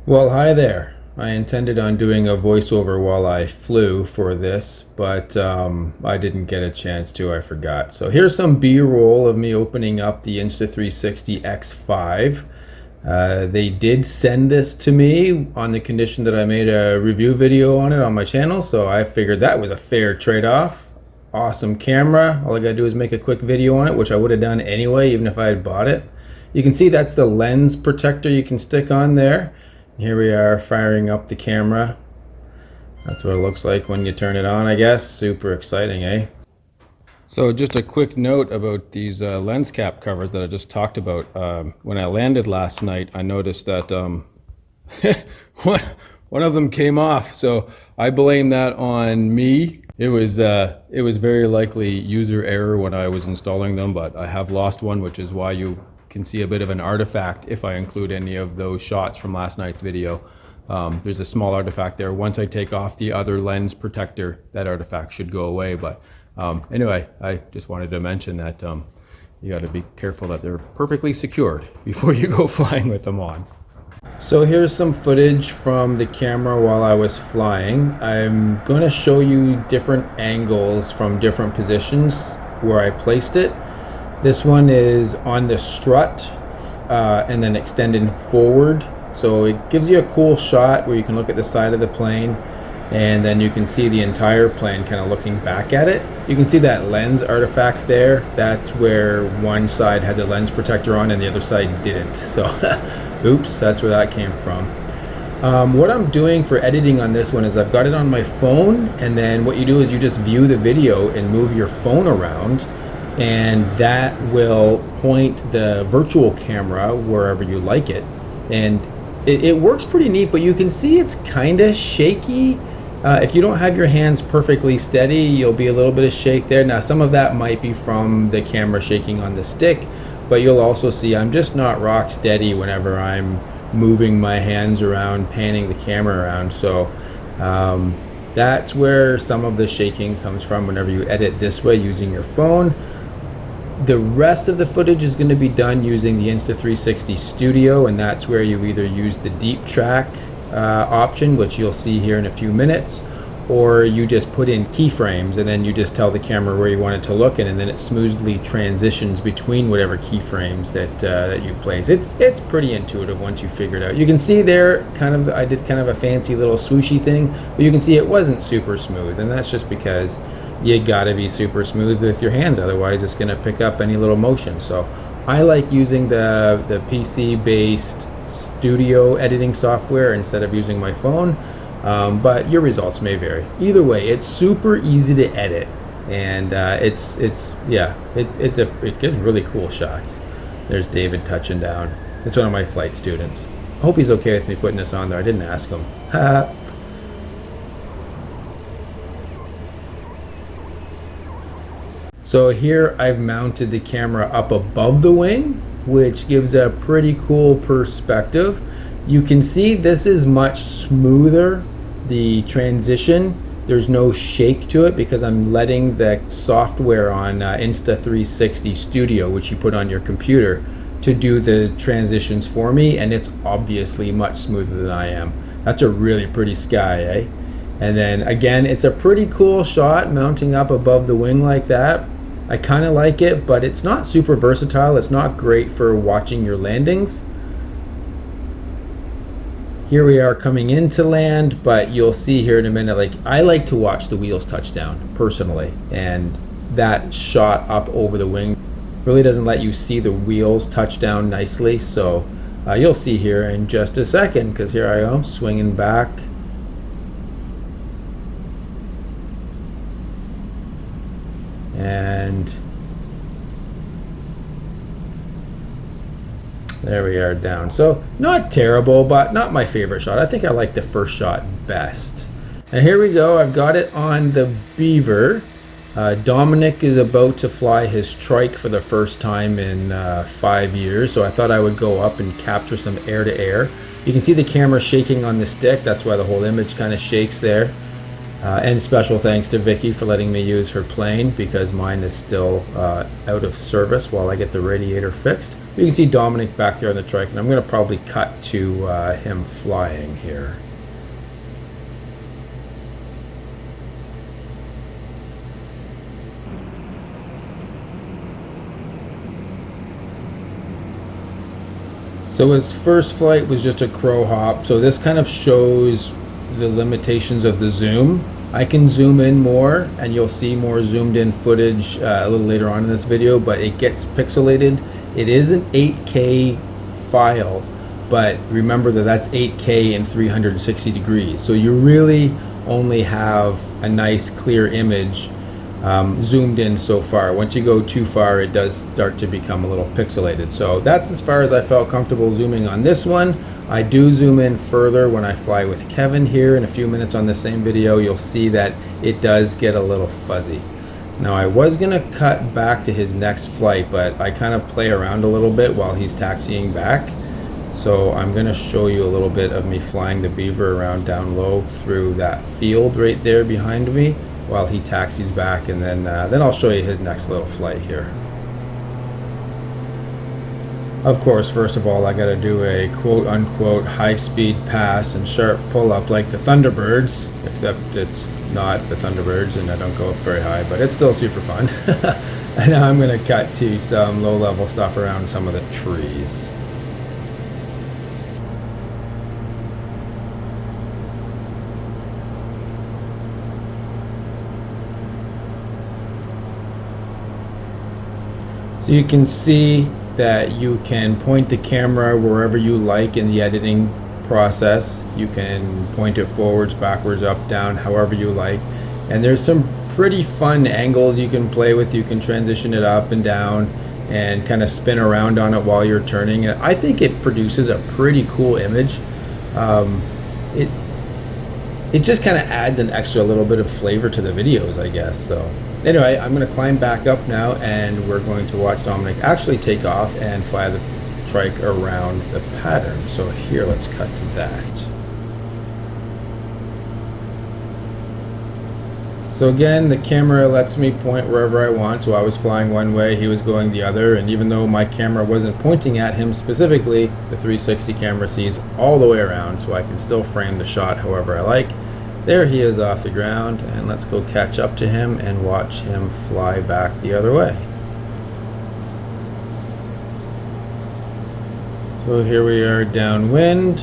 Well, hi there. I intended on doing a voiceover while I flew for this, but I didn't get a chance to. I forgot. So here's some B-roll of me opening up the Insta360 X5. They did send this to me on the condition that I made a review video on it on my channel, so I figured that was a fair trade-off. Awesome camera. All I gotta do is make a quick video on it, which I would have done anyway, even if I had bought it. You can see that's the lens protector you can stick on there. Here we are firing up the camera. That's what it looks like when you turn it on, I guess. Super exciting, eh? So just a quick note about these lens cap covers that I just talked about. When I landed last night, I noticed that one of them came off. So I blame that on me. It was very likely user error when I was installing them, but I have lost one, which is why you can see a bit of an artifact if I include any of those shots from last night's video. There's a small artifact there. Once I take off the other lens protector, that artifact should go away. But anyway, I just wanted to mention that you got to be careful that they're perfectly secured before you go flying with them on. So here's some footage from the camera while I was flying. I'm going to show you different angles from different positions where I placed it. This one is on the strut and then extending forward. So it gives you a cool shot where you can look at the side of the plane and then you can see the entire plane kind of looking back at it. You can see that lens artifact there. That's where one side had the lens protector on and the other side didn't. So oops, that's where that came from. What I'm doing for editing on this one is I've got it on my phone, and then what you do is you just view the video and move your phone around, and that will point the virtual camera wherever you like it. And it works pretty neat, but you can see it's kind of shaky. If you don't have your hands perfectly steady, you'll be a little bit of shake there. Now some of that might be from the camera shaking on the stick, but you'll also see I'm just not rock steady whenever I'm moving my hands around, panning the camera around. So that's where some of the shaking comes from whenever you edit this way using your phone. The rest of the footage is going to be done using the Insta360 Studio, and that's where you either use the deep track option, which you'll see here in a few minutes, or you just put in keyframes and then you just tell the camera where you want it to look in, and then it smoothly transitions between whatever keyframes that you place. It's pretty intuitive once you figure it out. You can see there I did kind of a fancy little swooshy thing, but you can see it wasn't super smooth, and that's just because you gotta be super smooth with your hands, otherwise it's gonna pick up any little motion. So I like using the PC based studio editing software instead of using my phone, but your results may vary. Either way, it's super easy to edit, and it gives really cool shots. There's David touching down. It's one of my flight students. I hope he's okay with me putting this on there. I didn't ask him. So here I've mounted the camera up above the wing, which gives a pretty cool perspective. You can see this is much smoother, the transition. There's no shake to it because I'm letting the software on Insta360 Studio, which you put on your computer, to do the transitions for me, and it's obviously much smoother than I am. That's a really pretty sky, eh? And then again, it's a pretty cool shot mounting up above the wing like that. I kind of like it, but it's not super versatile. It's not great for watching your landings. Here we are coming into land, but you'll see here in a minute, like, I like to watch the wheels touch down personally, and that shot up over the wing really doesn't let you see the wheels touch down nicely. So you'll see here in just a second, because here I am swinging back. And there we are down. So not terrible, but not my favorite shot. I think I like the first shot best. And here we go. I've got it on the Beaver. Dominic is about to fly his trike for the first time in 5 years, so I thought I would go up and capture some air to air. You can see the camera shaking on the stick. That's why the whole image kind of shakes there. And special thanks to Vicky for letting me use her plane, because mine is still out of service while I get the radiator fixed. You can see Dominic back there on the trike, and I'm going to probably cut to him flying here. So his first flight was just a crow hop, so this kind of shows the limitations of the zoom. I can zoom in more and you'll see more zoomed in footage a little later on in this video, but it gets pixelated. It is an 8K file, but remember that that's 8K in 360 degrees. So you really only have a nice clear image zoomed in so far. Once you go too far, it does start to become a little pixelated. So that's as far as I felt comfortable zooming on this one. I do zoom in further when I fly with Kevin here in a few minutes on the same video. You'll see that it does get a little fuzzy. Now I was gonna cut back to his next flight, but I kind of play around a little bit while he's taxiing back. So I'm gonna show you a little bit of me flying the Beaver around down low through that field right there behind me while he taxis back, and then I'll show you his next little flight here. Of course, first of all, I got to do a quote-unquote high-speed pass and sharp pull-up like the Thunderbirds, except it's not the Thunderbirds and I don't go up very high, but it's still super fun. And now I'm going to cut to some low-level stuff around some of the trees. So you can see that you can point the camera wherever you like in the editing process. You can point it forwards, backwards, up, down, however you like. And there's some pretty fun angles you can play with. You can transition it up and down and kind of spin around on it while you're turning. I think it produces a pretty cool image. It just kind of adds an extra little bit of flavor to the videos, I guess. So anyway, I'm going to climb back up now, and we're going to watch Dominic actually take off and fly the trike around the pattern. So here, let's cut to that. So again, the camera lets me point wherever I want. So I was flying one way, he was going the other, and even though my camera wasn't pointing at him specifically, the 360 camera sees all the way around, so I can still frame the shot however I like. There he is off the ground, and let's go catch up to him and watch him fly back the other way. So here we are downwind,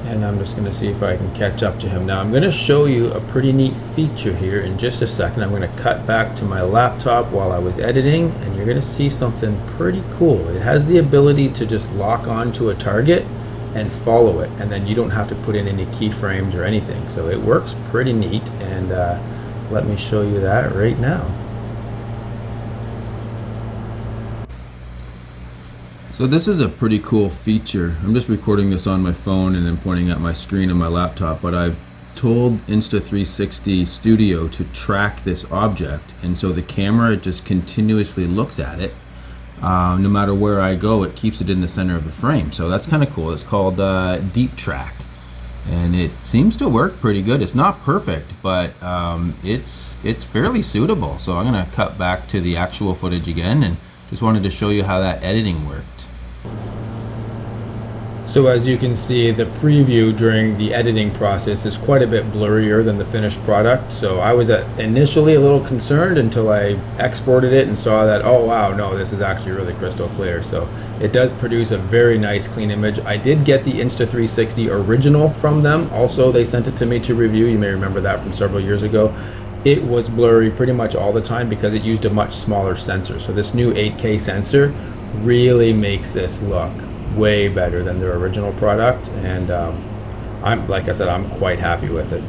and I'm just going to see if I can catch up to him. Now I'm going to show you a pretty neat feature here in just a second. I'm going to cut back to my laptop while I was editing, and you're going to see something pretty cool. It has the ability to just lock onto a target and follow it, and then you don't have to put in any keyframes or anything. So it works pretty neat, and let me show you that right now. So this is a pretty cool feature. I'm just recording this on my phone and then pointing at my screen on my laptop, but I've told Insta360 Studio to track this object, and so the camera just continuously looks at it. No matter where I go, it keeps it in the center of the frame. So that's kind of cool. It's called Deep Track, and it seems to work pretty good. It's not perfect, but it's fairly suitable. So I'm gonna cut back to the actual footage again, and just wanted to show you how that editing worked. So as you can see, the preview during the editing process is quite a bit blurrier than the finished product. So I was initially a little concerned until I exported it and saw that, oh wow, no, this is actually really crystal clear. So it does produce a very nice clean image. I did get the Insta360 original from them. Also, they sent it to me to review. You may remember that from several years ago. It was blurry pretty much all the time because it used a much smaller sensor. So this new 8K sensor really makes this look way better than their original product, and like I said, I'm quite happy with it.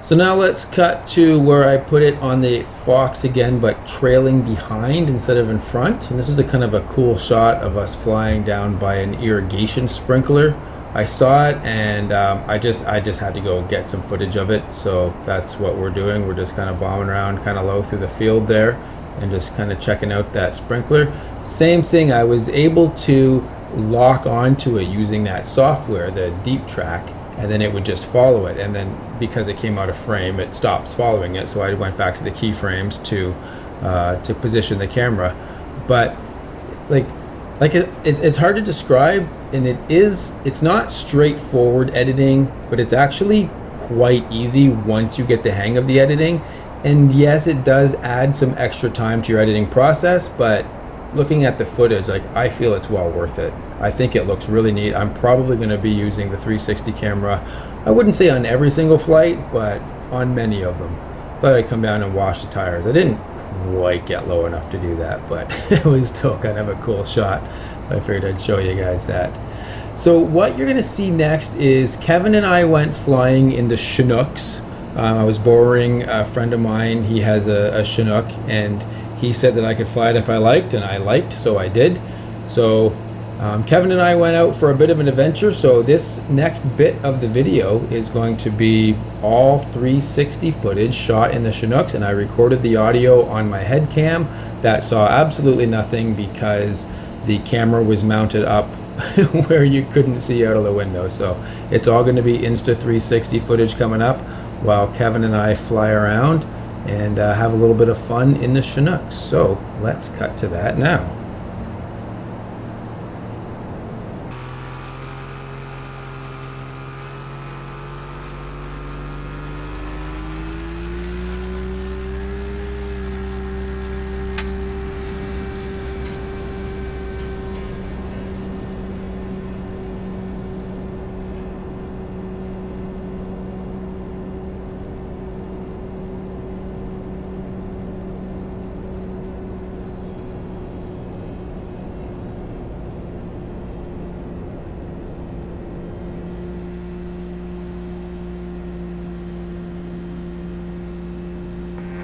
So now let's cut to where I put it on the Fox again, but trailing behind instead of in front. And this is a kind of a cool shot of us flying down by an irrigation sprinkler. I saw it, and I just had to go get some footage of it. So that's what we're doing. We're just kind of bombing around kind of low through the field there and just kind of checking out that sprinkler. Same thing, I was able to lock onto it using that software, the Deep Track, and then it would just follow it. And then because it came out of frame, it stops following it. So I went back to the keyframes to position the camera. But it's hard to describe, and it's not straightforward editing, but it's actually quite easy once you get the hang of the editing. And yes, it does add some extra time to your editing process, but looking at the footage, like, I feel it's well worth it. I think it looks really neat. I'm probably going to be using the 360 camera. I wouldn't say on every single flight, but on many of them. Thought I'd come down and wash the tires. I didn't quite get low enough to do that, but it was still kind of a cool shot. So I figured I'd show you guys that. So what you're going to see next is Kevin and I went flying in the Chinooks. I was borrowing a friend of mine. He has a Chinook, and he said that I could fly it if I liked, and I liked, so I did. So Kevin and I went out for a bit of an adventure. So this next bit of the video is going to be all 360 footage shot in the Chinooks, and I recorded the audio on my head cam that saw absolutely nothing because the camera was mounted up where you couldn't see out of the window. So it's all going to be Insta360 footage coming up while Kevin and I fly around and have a little bit of fun in the Chinooks. So let's cut to that now.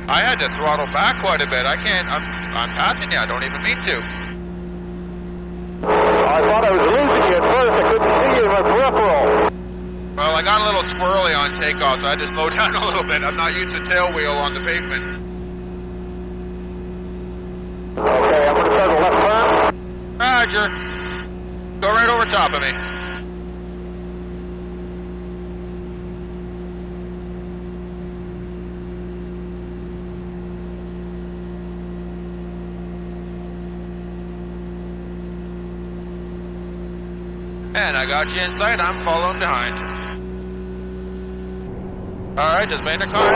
I had to throttle back quite a bit. I'm passing you. I don't even mean to. I thought I was losing you at first. I couldn't see you in my peripheral. Well, I got a little squirrely on takeoff, so I had to slow down a little bit. I'm not used to tail wheel on the pavement. Okay, I'm going to start a left turn. Roger. Go right over top of me. And I got you in sight. I'm following behind. Alright, just made a climb.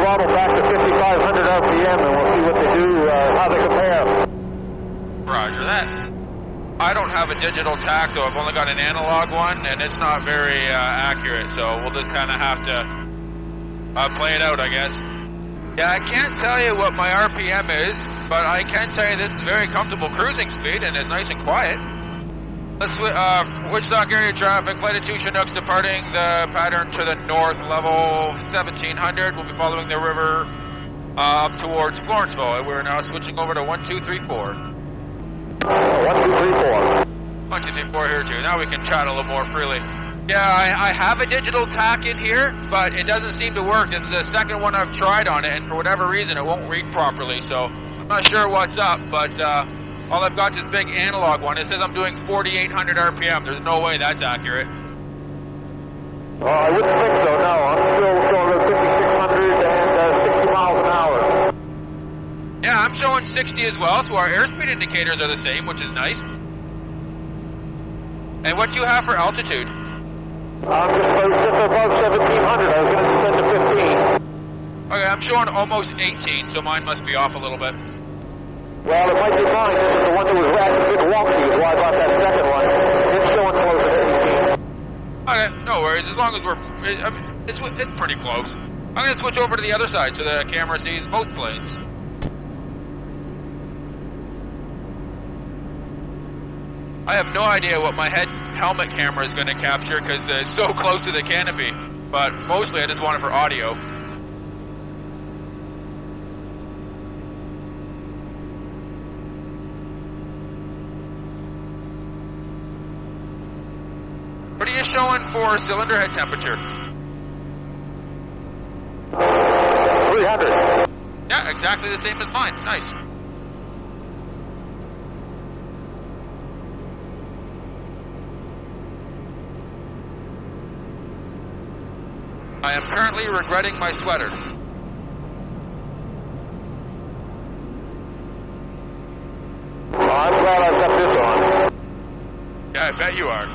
Throttle back to 5,500 RPM and we'll see what they do, how they compare. Roger that. I don't have a digital tack, though. I've only got an analog one, and it's not very accurate, so we'll just kind of have to play it out, I guess. Yeah, I can't tell you what my RPM is, but I can tell you this is very comfortable cruising speed, and it's nice and quiet. Let's Woodstock area traffic, flight of 2 Chinooks departing the pattern to the north, level 1700. We'll be following the river up towards Florenceville. We're now switching over to 1234. 1234. 1234 here too. Now we can chat a little more freely. Yeah, I have a digital tack in here, but it doesn't seem to work. This is the second one I've tried on it, and for whatever reason it won't read properly. So I'm not sure what's up, but all I've got is this big analog one. It says I'm doing 4,800 RPM. There's no way that's accurate. I wouldn't think so, no. I'm still showing 5,600 and 60 miles an hour. Yeah, I'm showing 60 as well, so our airspeed indicators are the same, which is nice. And what do you have for altitude? I'm just above 1,700. I was going to descend to 15. Okay, I'm showing almost 18, so mine must be off a little bit. Well, it might be mine. This is the one that was rather big wonky, is why I bought that second one. It's showing close to 18. Okay, no worries. As long as it's pretty close. I'm going to switch over to the other side so the camera sees both planes. I have no idea what my helmet camera is going to capture because it's so close to the canopy, but mostly I just want it for audio. What are you showing for cylinder head temperature? 300. Yeah, exactly the same as mine. Nice. I am currently regretting my sweater. Oh, I'm glad I've got this on. Yeah, I bet you are.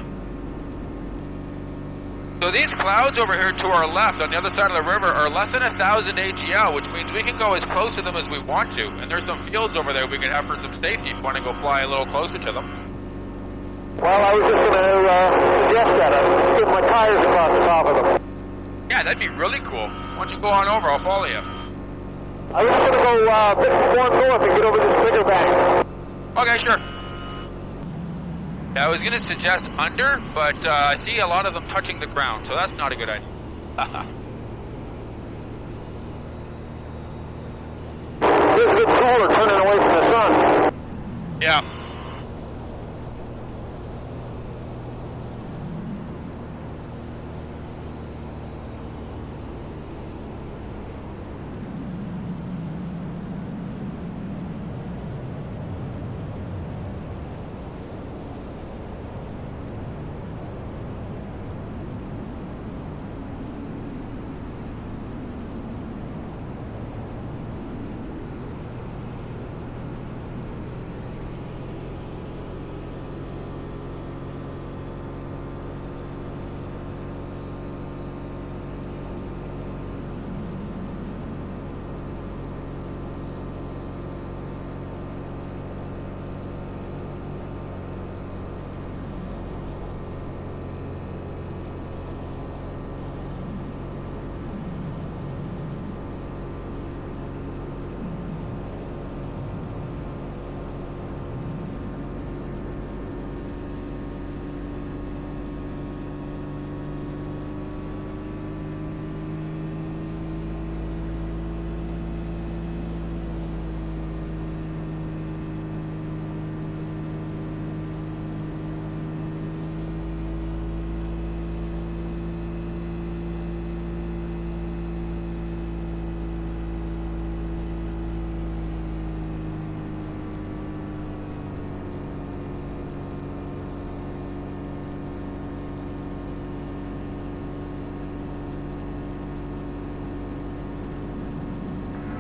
So these clouds over here to our left on the other side of the river are less than 1,000 AGL, which means we can go as close to them as we want to. And there's some fields over there we can have for some safety if you want to go fly a little closer to them. Well, I was just going to suggest that. I'd skip my tires across the top of them. Yeah, that'd be really cool. Why don't you go on over? I'll follow you. I was just going to go a bit more north and get over this bigger bank. Okay, sure. Yeah, I was going to suggest under, but I see a lot of them touching the ground, so that's not a good idea. This is a bit cooler turning away from the sun. Yeah.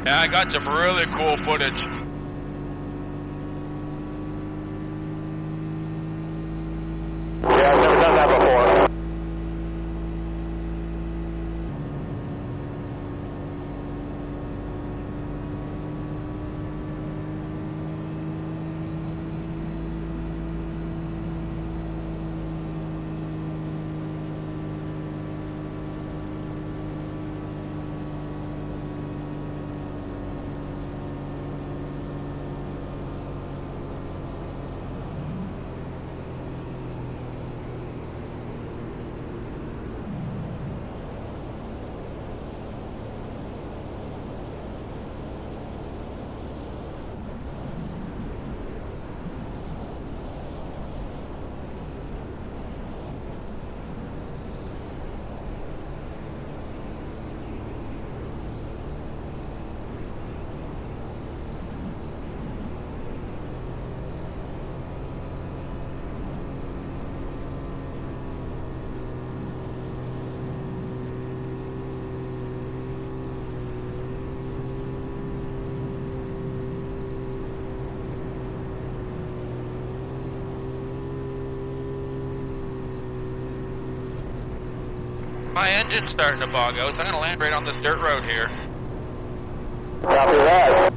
Yeah, I got some really cool footage. Yeah, I've never done that before. My engine's starting to bog out, so I'm going to land right on this dirt road here. Copy that.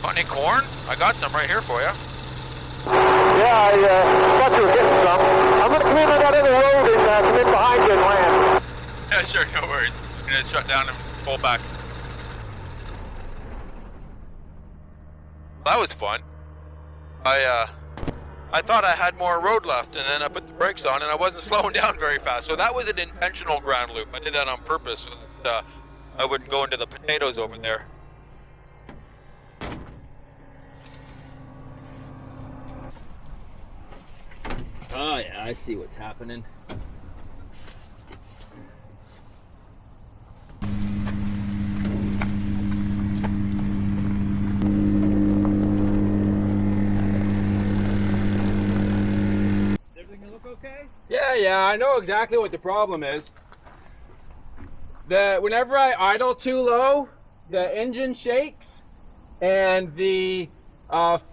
Funny corn? I got some right here for you. Yeah, I thought you were getting some. I'm going to come in on that other road and come in behind you and land. Yeah, sure, no worries. I'm going to shut down and pull back. That was fun. I thought I had more road left, and then I put the brakes on, and I wasn't slowing down very fast. So that was an intentional ground loop. I did that on purpose so that I wouldn't go into the potatoes over there. Oh yeah, I see what's happening. Yeah, I know exactly what the problem is. Whenever I idle too low, the engine shakes and the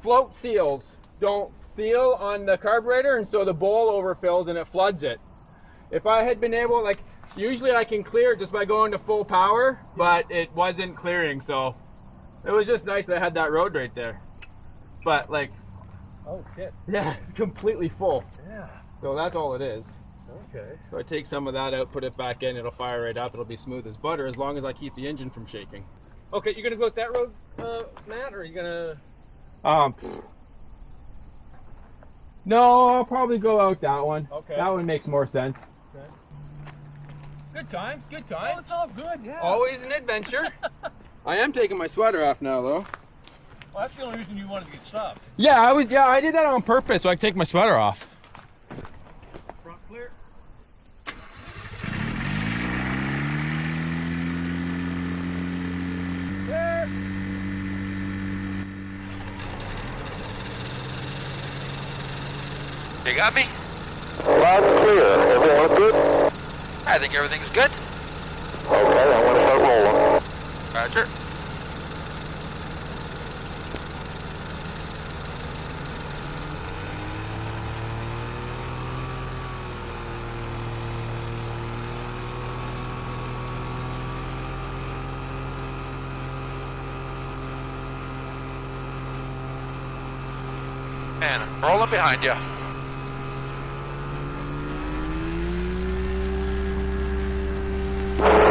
float seals don't seal on the carburetor, and so the bowl overfills and it floods it. If I had been able, like, usually I can clear it just by going to full power, but it wasn't clearing, so it was just nice that I had that road right there. But like, oh shit. Yeah, it's completely full. Yeah. So that's all it is. Okay. So I take some of that out, put it back in, it'll fire right up, it'll be smooth as butter as long as I keep the engine from shaking. Okay, you're gonna go with that road, Matt, or are you gonna? No, I'll probably go out that one. Okay. That one makes more sense. Okay. Good times, good Oh, times. it's all good, yeah. Always an adventure. I am taking my sweater off now, though. Well, that's the only reason you wanted to get stopped. Yeah, I did that on purpose so I could take my sweater off. Front clear. There. You got me? Loud and clear. Everything look good? I think everything's good. Okay, I want to start rolling. Roger. And I'm rolling behind you.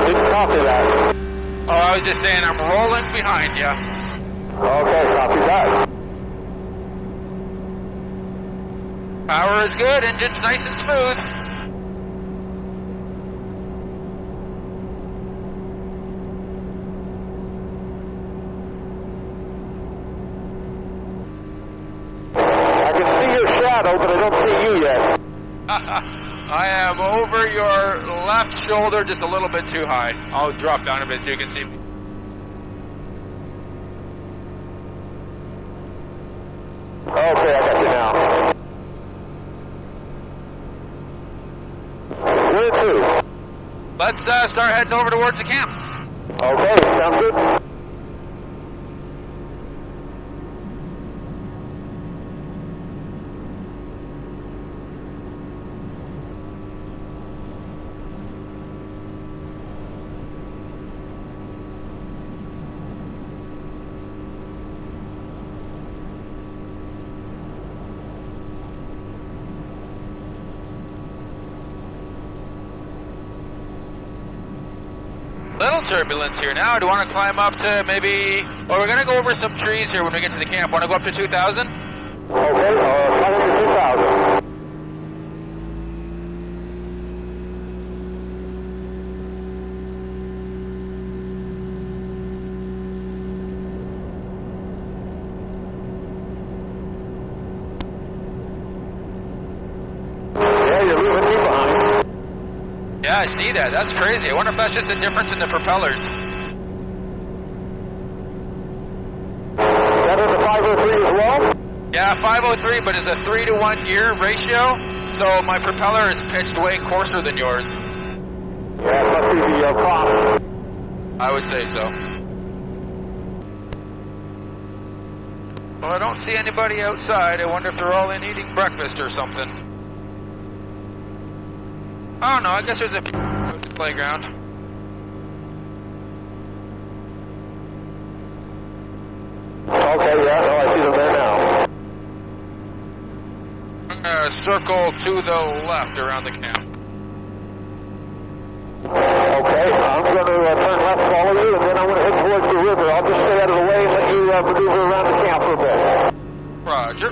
Didn't copy that. Oh, I was just saying I'm rolling behind you. Okay, copy that. Power is good, engine's nice and smooth. I can see your shadow, but I don't see you yet. I am over your left shoulder just a little bit too high. I'll drop down a bit so you can see me. Okay, I got you now. Where to? Let's start heading over towards the camp. Okay, sounds good. Little turbulence here now. Do you want to climb up to maybe... Well, we're going to go over some trees here when we get to the camp. Want to go up to 2,000? Okay, climb to 2,000. Yeah, you're leaving me behind. Yeah, I see that. That's crazy. I wonder if that's just a difference in the propellers. That is a 503 as well? Yeah, 503, but it's a 3-to-1 gear ratio, so my propeller is pitched way coarser than yours. Yeah, it must be the prop. I would say so. Well, I don't see anybody outside. I wonder if they're all in eating breakfast or something. Oh no, I guess there's a playground. Okay, yeah, no, I see them there now. I'm gonna circle to the left around the camp. Okay, I'm going to turn left, follow you, and then I'm going to head towards the river. I'll just stay out of the way and let you maneuver around the camp for a bit. Roger.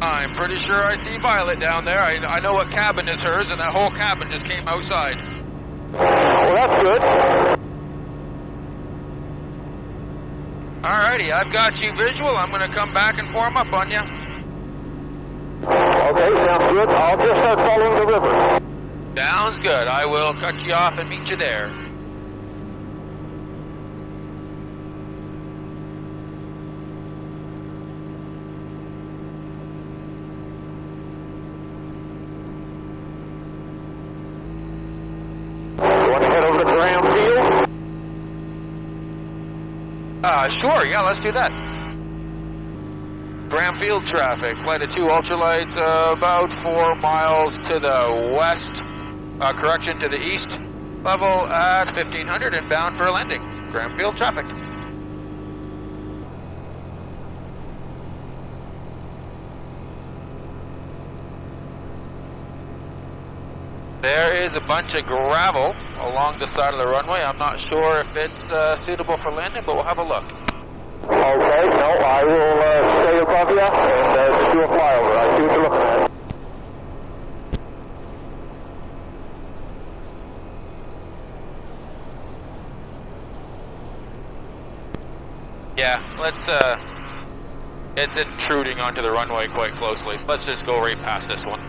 I'm pretty sure I see Violet down there. I know what cabin is hers, and that whole cabin just came outside. Well, that's good. Alrighty, I've got you visual. I'm going to come back and form up on you. Okay, sounds good. I'll just start following the river. Sounds good. I will cut you off and meet you there. You want to head over to Graham Field? Sure, yeah, let's do that. Graham Field traffic, flight of 2 ultralights, about 4 miles to the west, correction, to the east, level at 1500 and bound for a landing. Graham Field traffic. There is a bunch of gravel along the side of the runway. I'm not sure if it's suitable for landing, but we'll have a look. Okay, no, I will stay above you and just do a flyover. I see what you're looking at. Yeah, let's, it's intruding onto the runway quite closely. So let's just go right past this one.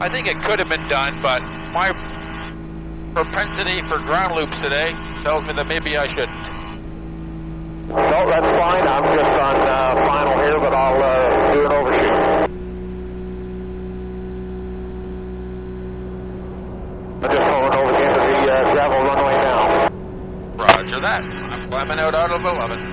I think it could have been done, but my propensity for ground loops today tells me that maybe I shouldn't. No, that's fine. I'm just on final here, but I'll do an overshoot. I'm just going over the end of the gravel runway now. Roger that. I'm climbing out of 11.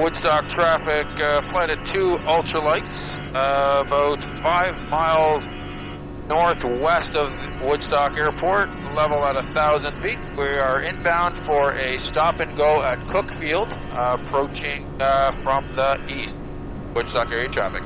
Woodstock traffic, flight at 2 ultralights, about 5 miles northwest of Woodstock Airport, level at 1,000 feet. We are inbound for a stop and go at Cookfield, approaching from the east. Woodstock area traffic.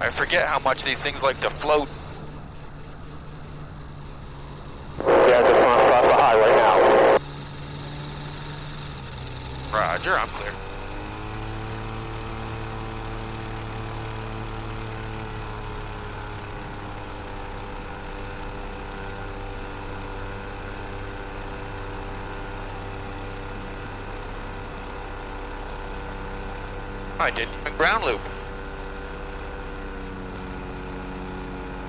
I forget how much these things like to float. Yeah, just going across the highway now. Roger, I'm clear. I didn't even ground loop.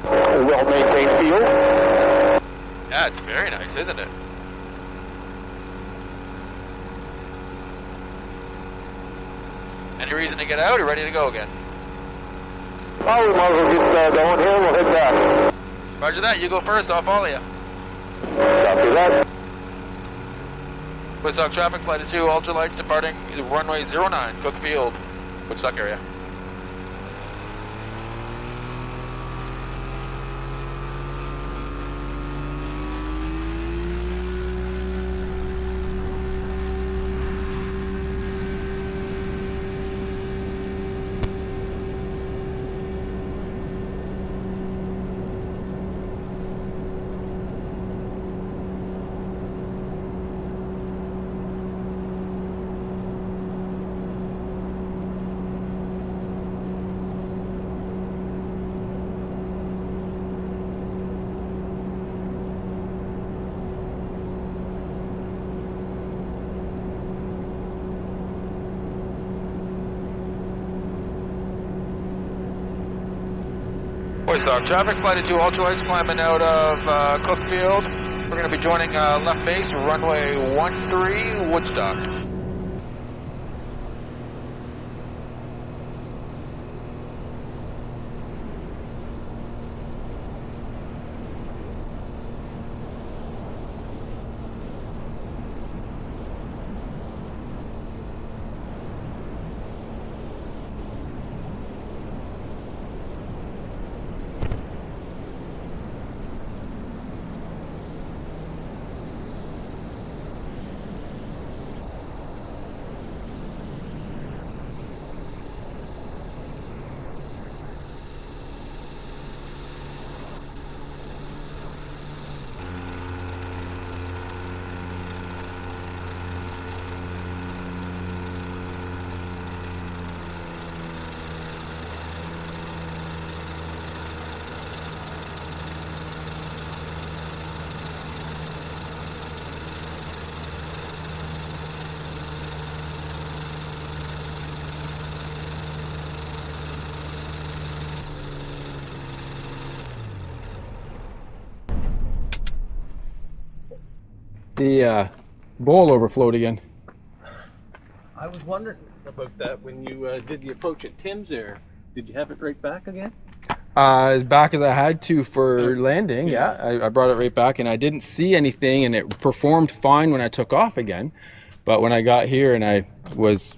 Well-maintained field. Yeah, it's very nice, isn't it? Any reason to get out or ready to go again? Oh, we might as well get going here. We'll head back. Roger that, you go first, I'll follow you. Copy that. Woodstock traffic, flight of 2, ultralights departing runway 09, Cookfield, Woodstock area. Voice-off, traffic, flight of 2 ultralights climbing out of Cookfield. We're going to be joining left base, runway 13, Woodstock. The bowl overflowed again. I was wondering about that when you did the approach at Tim's there. Did you have it right back again? As back as I had to for landing, yeah. I brought it right back, and I didn't see anything, and it performed fine when I took off again. But when I got here and I was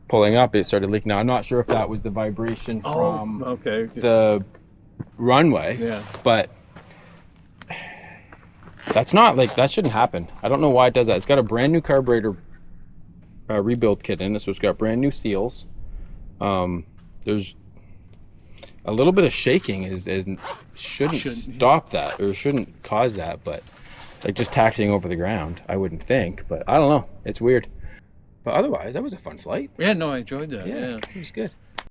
pulling up, it started leaking. Now, I'm not sure if that was the vibration from the runway, but that's not like, that shouldn't happen. I don't know why it does that. It's got a brand new carburetor rebuild kit in it, so it's got brand new seals. There's a little bit of shaking shouldn't stop that, or shouldn't cause that, but like just taxiing over the ground, I wouldn't think, but I don't know. It's weird. But otherwise, that was a fun flight. Yeah, no, I enjoyed that. Yeah, it was good.